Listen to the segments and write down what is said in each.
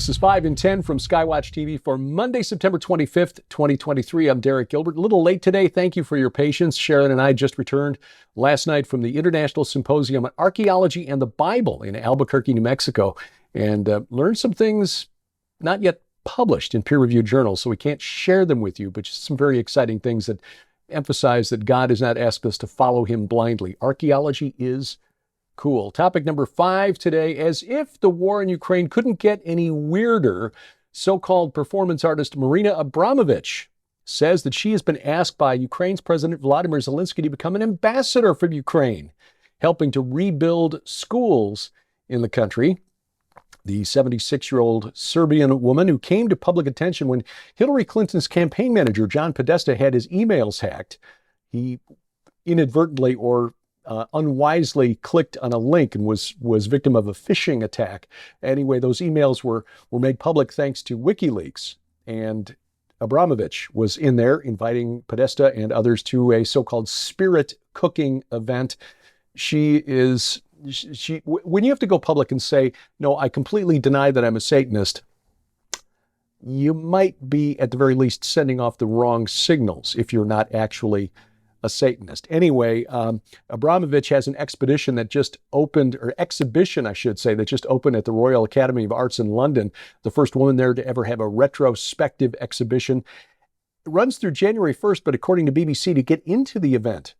This is 5 in 10 from Skywatch TV for Monday, September 25th, 2023. I'm Derek Gilbert. A little late today. Thank you for your patience. Sharon and I just returned last night from the International Symposium on Archaeology and the Bible in Albuquerque, New Mexico, and learned some things not yet published in peer-reviewed journals, so we can't share them with you, but just some very exciting things that emphasize that God has not asked us to follow him blindly. Archaeology is cool. Topic number 5 today: as if the war in Ukraine couldn't get any weirder, so-called performance artist Marina Abramovic says that she has been asked by Ukraine's President Volodymyr Zelensky to become an ambassador for Ukraine, helping to rebuild schools in the country. The 76-year-old Serbian woman who came to public attention when Hillary Clinton's campaign manager, John Podesta, had his emails hacked. He inadvertently or unwisely clicked on a link and was victim of a phishing attack. Anyway, those emails were made public thanks to WikiLeaks, and Abramovic was in there inviting Podesta and others to a so-called spirit cooking event. When you have to go public and say, no, I completely deny that I'm a Satanist, you might be at the very least sending off the wrong signals if you're not actually a Satanist. Anyway, Abramovic has an exhibition that just opened, or exhibition, I should say, that just opened at the Royal Academy of Arts in London. The first woman there to ever have a retrospective exhibition. It runs through January 1st, but according to BBC, to get into the event,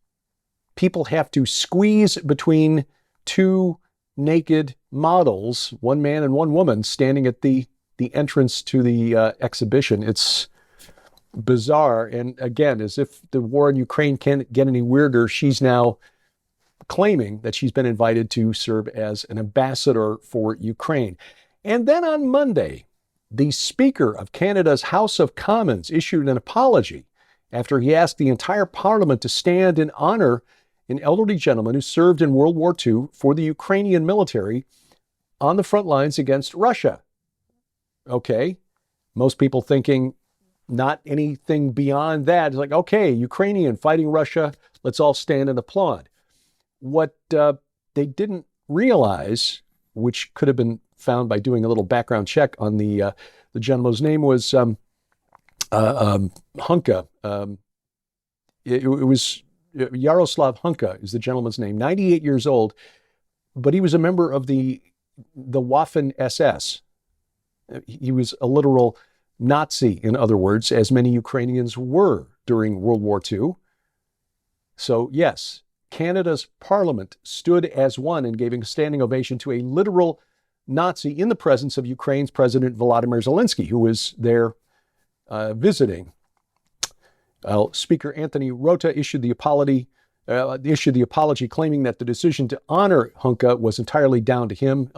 people have to squeeze between two naked models, one man and one woman, standing at the entrance to the exhibition. It's bizarre. And again, as if the war in Ukraine can't get any weirder, she's now claiming that she's been invited to serve as an ambassador for Ukraine. And then on Monday, the Speaker of Canada's House of Commons issued an apology after he asked the entire Parliament to stand and honor an elderly gentleman who served in World War II for the Ukrainian military on the front lines against Russia. Okay, most people thinking not anything beyond that. It's like, okay, Ukrainian fighting Russia, let's all stand and applaud. What they didn't realize, which could have been found by doing a little background check on the gentleman's name, was Hunka. It was Yaroslav Hunka is the gentleman's name, 98 years old, but he was a member of the Waffen-SS. He was a literal Nazi, in other words, as many Ukrainians were during World War II. So yes, Canada's Parliament stood as one and gave a standing ovation to a literal Nazi in the presence of Ukraine's President Volodymyr Zelensky, who was there visiting. Speaker Anthony Rota issued the apology, claiming that the decision to honor Hunka was entirely down to him.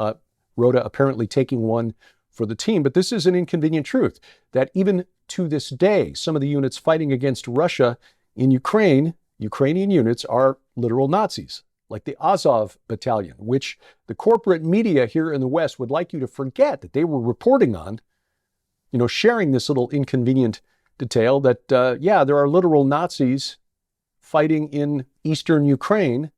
Rota apparently taking one for the team. But this is an inconvenient truth, that even to this day, some of the units fighting against Russia in Ukraine, Ukrainian units, are literal Nazis, like the Azov Battalion, which the corporate media here in the West would like you to forget that they were reporting on, sharing this little inconvenient detail that, there are literal Nazis fighting in eastern Ukraine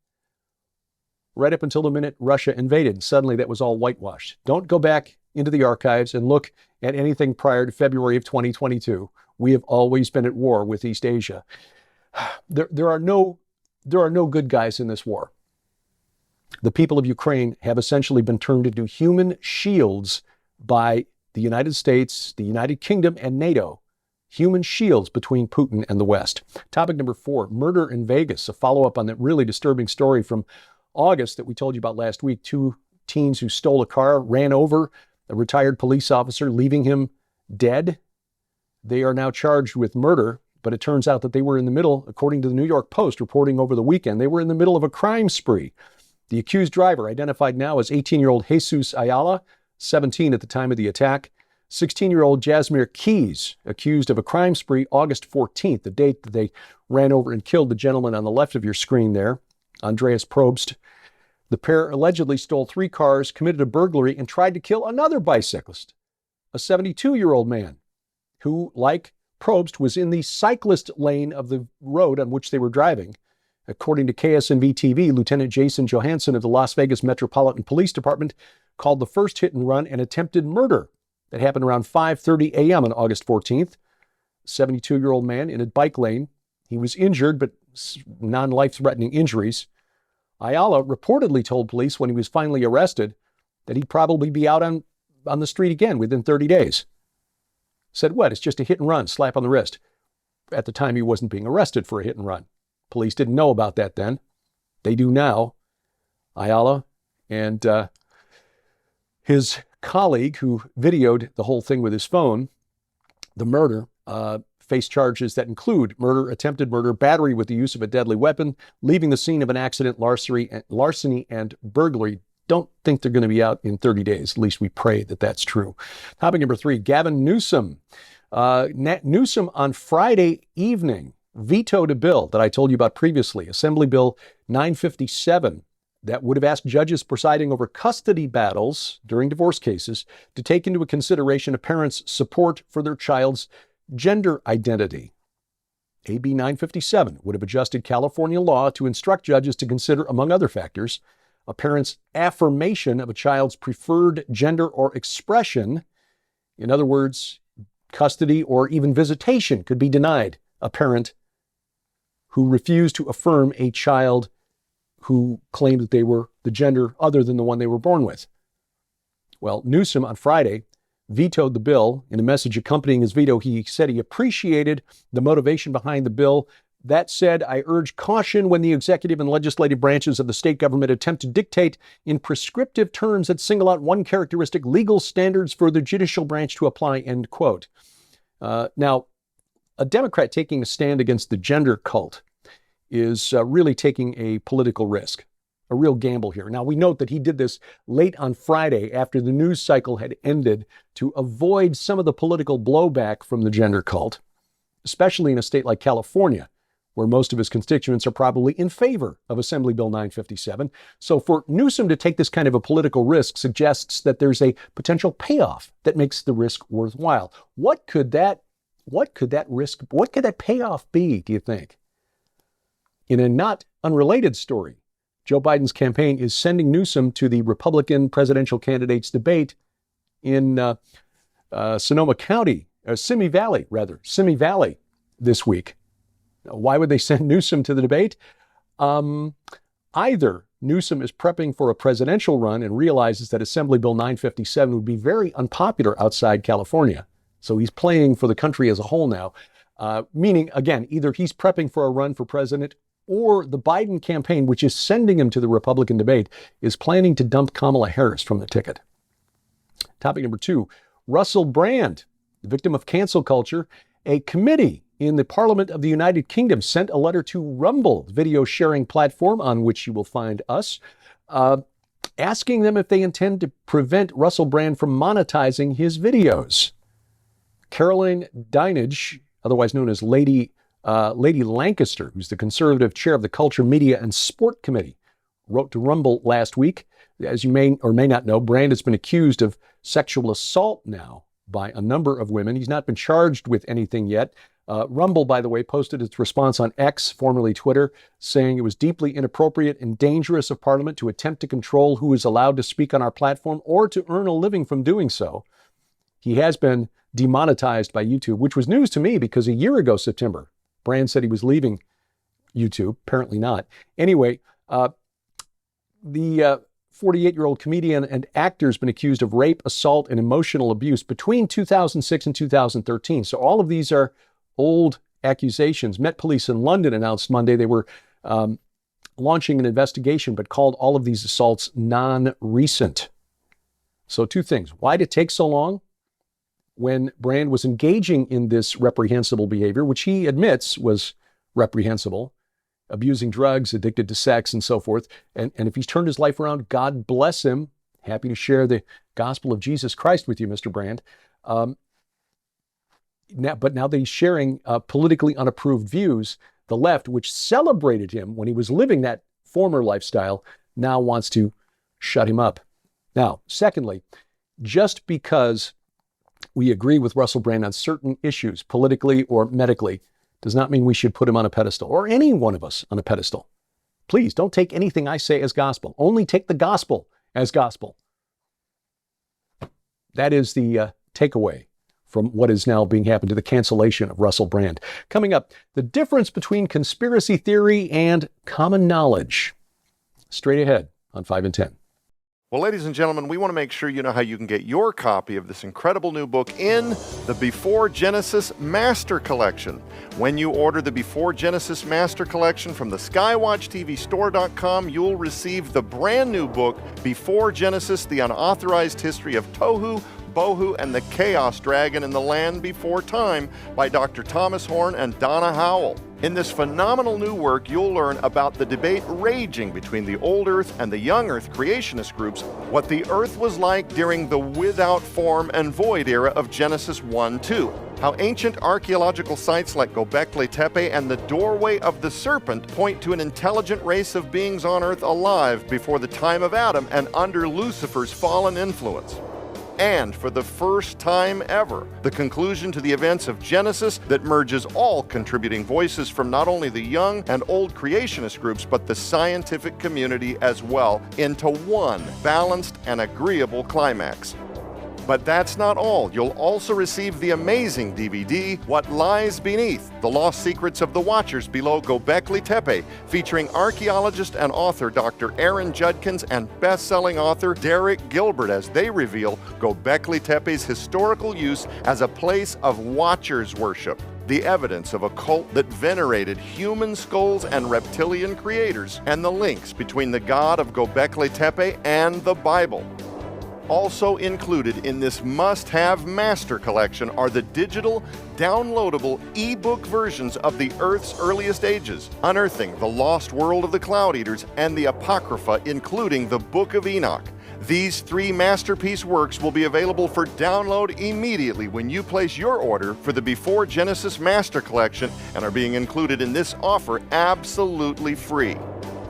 right up until the minute Russia invaded. Suddenly that was all whitewashed. Don't go back into the archives and look at anything prior to February of 2022. We have always been at war with East Asia. There are no good guys in this war. The people of Ukraine have essentially been turned into human shields by the United States, the United Kingdom, and NATO. Human shields between Putin and the West. Topic number 4, murder in Vegas, a follow-up on that really disturbing story from August that we told you about last week. 2 teens who stole a car, ran over a retired police officer, leaving him dead. They are now charged with murder, but it turns out that they were in the middle, according to the New York Post, reporting over the weekend, they were in the middle of a crime spree. The accused driver, identified now as 18-year-old Jesus Ayala, 17 at the time of the attack. 16-year-old Jasmine Keys, accused of a crime spree August 14th, the date that they ran over and killed the gentleman on the left of your screen there, Andreas Probst. The pair allegedly stole 3 cars, committed a burglary, and tried to kill another bicyclist, a 72-year-old man, who, like Probst, was in the cyclist lane of the road on which they were driving. According to KSNV-TV, Lieutenant Jason Johansson of the Las Vegas Metropolitan Police Department called the first hit and run an attempted murder that happened around 5:30 a.m. on August 14th. 72-year-old man in a bike lane. He was injured, but non-life-threatening injuries. Ayala reportedly told police when he was finally arrested that he'd probably be out on the street again within 30 days. Said what? It's just a hit and run, slap on the wrist. At the time, he wasn't being arrested for a hit and run. Police didn't know about that then. They do now. Ayala and his colleague who videoed the whole thing with his phone, the murder, face charges that include murder, attempted murder, battery with the use of a deadly weapon, leaving the scene of an accident, larceny, and burglary. Don't think they're going to be out in 30 days. At least we pray that that's true. Topic number 3, Gavin Newsom. Newsom on Friday evening vetoed a bill that I told you about previously, Assembly Bill 957, that would have asked judges presiding over custody battles during divorce cases to take into consideration a parent's support for their child's gender identity. AB 957 would have adjusted California law to instruct judges to consider, among other factors, a parent's affirmation of a child's preferred gender or expression. In other words, custody or even visitation could be denied a parent who refused to affirm a child who claimed that they were the gender other than the one they were born with. Well, Newsom on Friday vetoed the bill. In a message accompanying his veto, he said he appreciated the motivation behind the bill. That said, I urge caution when the executive and legislative branches of the state government attempt to dictate in prescriptive terms that single out one characteristic legal standards for the judicial branch to apply, end quote. Now, a Democrat taking a stand against the gender cult is really taking a political risk, a real gamble here. Now, we note that he did this late on Friday after the news cycle had ended to avoid some of the political blowback from the gender cult, especially in a state like California, where most of his constituents are probably in favor of Assembly Bill 957. So for Newsom to take this kind of a political risk suggests that there's a potential payoff that makes the risk worthwhile. What could that payoff be, do you think? In a not unrelated story, Joe Biden's campaign is sending Newsom to the Republican presidential candidates debate in Simi Valley this week. Why would they send Newsom to the debate? Either Newsom is prepping for a presidential run and realizes that Assembly Bill 957 would be very unpopular outside California. So he's playing for the country as a whole now. Meaning, again, either he's prepping for a run for president or the Biden campaign, which is sending him to the Republican debate, is planning to dump Kamala Harris from the ticket. Topic number 2, Russell Brand, the victim of cancel culture. A committee in the Parliament of the United Kingdom sent a letter to Rumble, the video sharing platform on which you will find us, asking them if they intend to prevent Russell Brand from monetizing his videos. Caroline Dinenage, otherwise known as Lady Lancaster, who's the conservative chair of the Culture, Media, and Sport Committee, wrote to Rumble last week. As you may or may not know, Brand has been accused of sexual assault now by a number of women. He's not been charged with anything yet. Rumble, by the way, posted its response on X, formerly Twitter, saying it was deeply inappropriate and dangerous of Parliament to attempt to control who is allowed to speak on our platform or to earn a living from doing so. He has been demonetized by YouTube, which was news to me because a year ago, September, Brand said he was leaving YouTube. Apparently not. Anyway, the 48-year-old comedian and actor has been accused of rape, assault, and emotional abuse between 2006 and 2013. So all of these are old accusations. Met Police in London announced Monday they were launching an investigation, but called all of these assaults non-recent. So 2 things. Why did it take so long? When Brand was engaging in this reprehensible behavior, which he admits was reprehensible, abusing drugs, addicted to sex, and so forth. And if he's turned his life around, God bless him. Happy to share the gospel of Jesus Christ with you, Mr. Brand. But now that he's sharing politically unapproved views, the left, which celebrated him when he was living that former lifestyle, now wants to shut him up. Now, secondly, just because we agree with Russell Brand on certain issues, politically or medically, does not mean we should put him on a pedestal, or any one of us on a pedestal. Please don't take anything I say as gospel. Only take the gospel as gospel. That is the takeaway from what is now being happened to the cancellation of Russell Brand. Coming up, the difference between conspiracy theory and common knowledge. Straight ahead on 5 and 10. Well, ladies and gentlemen, we want to make sure you know how you can get your copy of this incredible new book in the Before Genesis Master Collection. When you order the Before Genesis Master Collection from the skywatchtvstore.com, you'll receive the brand new book, Before Genesis, The Unauthorized History of Tohu, Bohu, and the Chaos Dragon in the Land Before Time by Dr. Thomas Horn and Donna Howell. In this phenomenal new work, you'll learn about the debate raging between the Old Earth and the Young Earth creationist groups, what the Earth was like during the without form and void era of Genesis 1-2, how ancient archaeological sites like Göbekli Tepe and the Doorway of the Serpent point to an intelligent race of beings on Earth alive before the time of Adam and under Lucifer's fallen influence. And for the first time ever, the conclusion to the events of Genesis that merges all contributing voices from not only the young and old creationist groups, but the scientific community as well, into one balanced and agreeable climax. But that's not all. You'll also receive the amazing DVD, What Lies Beneath, The Lost Secrets of the Watchers Below Göbekli Tepe, featuring archaeologist and author Dr. Aaron Judkins and best-selling author Derek Gilbert as they reveal Göbekli Tepe's historical use as a place of watchers worship, the evidence of a cult that venerated human skulls and reptilian creators, and the links between the god of Göbekli Tepe and the Bible. Also included in this must-have master collection are the digital, downloadable e-book versions of the Earth's earliest ages, Unearthing the Lost World of the Cloud Eaters, and the Apocrypha, including the Book of Enoch. These 3 masterpiece works will be available for download immediately when you place your order for the Before Genesis Master Collection and are being included in this offer absolutely free.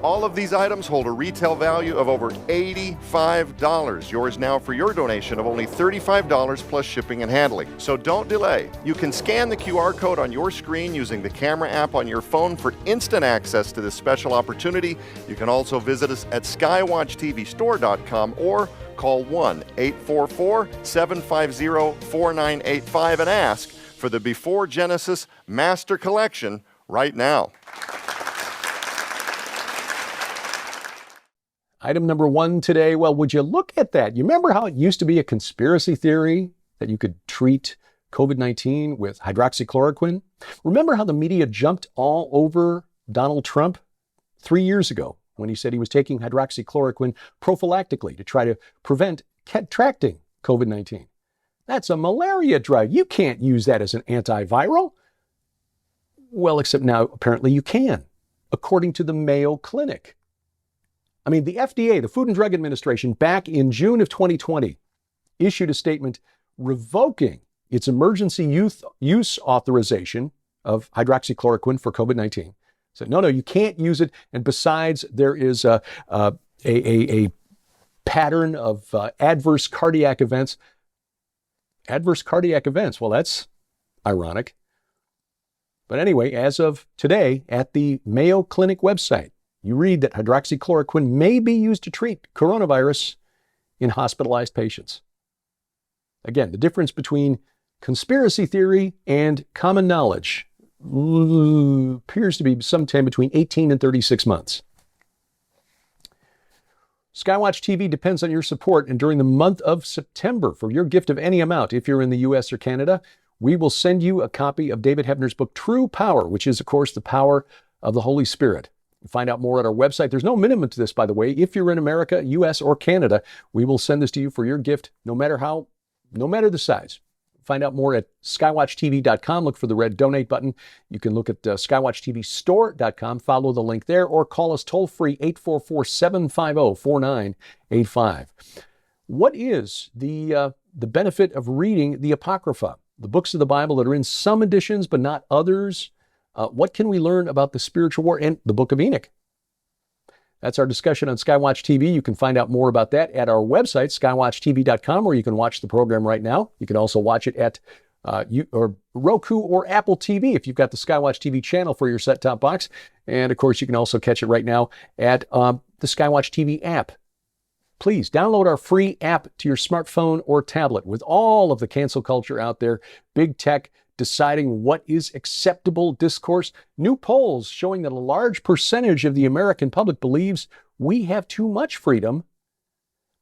All of these items hold a retail value of over $85. Yours now for your donation of only $35 plus shipping and handling. So don't delay. You can scan the QR code on your screen using the camera app on your phone for instant access to this special opportunity. You can also visit us at skywatchtvstore.com or call 1-844-750-4985 and ask for the Before Genesis Master Collection right now. Item number 1 today, well, would you look at that? You remember how it used to be a conspiracy theory that you could treat COVID-19 with hydroxychloroquine? Remember how the media jumped all over Donald Trump 3 years ago when he said he was taking hydroxychloroquine prophylactically to try to prevent contracting COVID-19? That's a malaria drug. You can't use that as an antiviral. Well, except now apparently you can, according to the Mayo Clinic. I mean, the FDA, the Food and Drug Administration, back in June of 2020, issued a statement revoking its emergency use authorization of hydroxychloroquine for COVID-19. Said, no, you can't use it. And besides, there is a pattern of adverse cardiac events. Adverse cardiac events, well, that's ironic. But anyway, as of today, at the Mayo Clinic website, you read that hydroxychloroquine may be used to treat coronavirus in hospitalized patients. Again, the difference between conspiracy theory and common knowledge appears to be sometime between 18 and 36 months. Skywatch TV depends on your support, and during the month of September, for your gift of any amount, if you're in the U.S. or Canada, we will send you a copy of David Hebner's book, True Power, which is, of course, the power of the Holy Spirit. Find out more at our website. There's no minimum to this, by the way. If you're in America, U.S., or Canada, we will send this to you for your gift, no matter the size. Find out more at skywatchtv.com. Look for the red donate button. You can look at skywatchtvstore.com, follow the link there, or call us toll-free 844-750-4985. What is the benefit of reading the Apocrypha, the books of the Bible that are in some editions but not others? What can we learn about the spiritual war and the Book of Enoch? That's our discussion on Skywatch TV. You can find out more about that at our website, skywatchtv.com, where you can watch the program right now. You can also watch it at Roku or Apple TV if you've got the Skywatch TV channel for your set-top box. And, of course, you can also catch it right now at the Skywatch TV app. please download our free app to your smartphone or tablet. With all of the cancel culture out there, big tech deciding what is acceptable discourse, new polls showing that a large percentage of the American public believes we have too much freedom.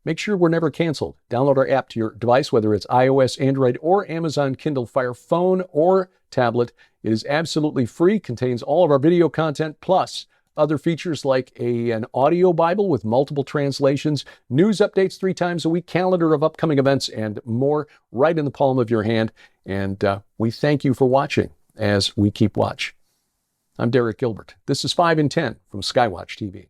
Make sure we're never canceled. Download our app to your device, whether it's iOS, Android, or Amazon Kindle Fire phone or tablet. It is absolutely free, contains all of our video content, plus other features like an audio Bible with multiple translations, news updates 3 times a week, calendar of upcoming events, and more right in the palm of your hand. And we thank you for watching as we keep watch. I'm Derek Gilbert. This is 5 in 10 from Skywatch TV.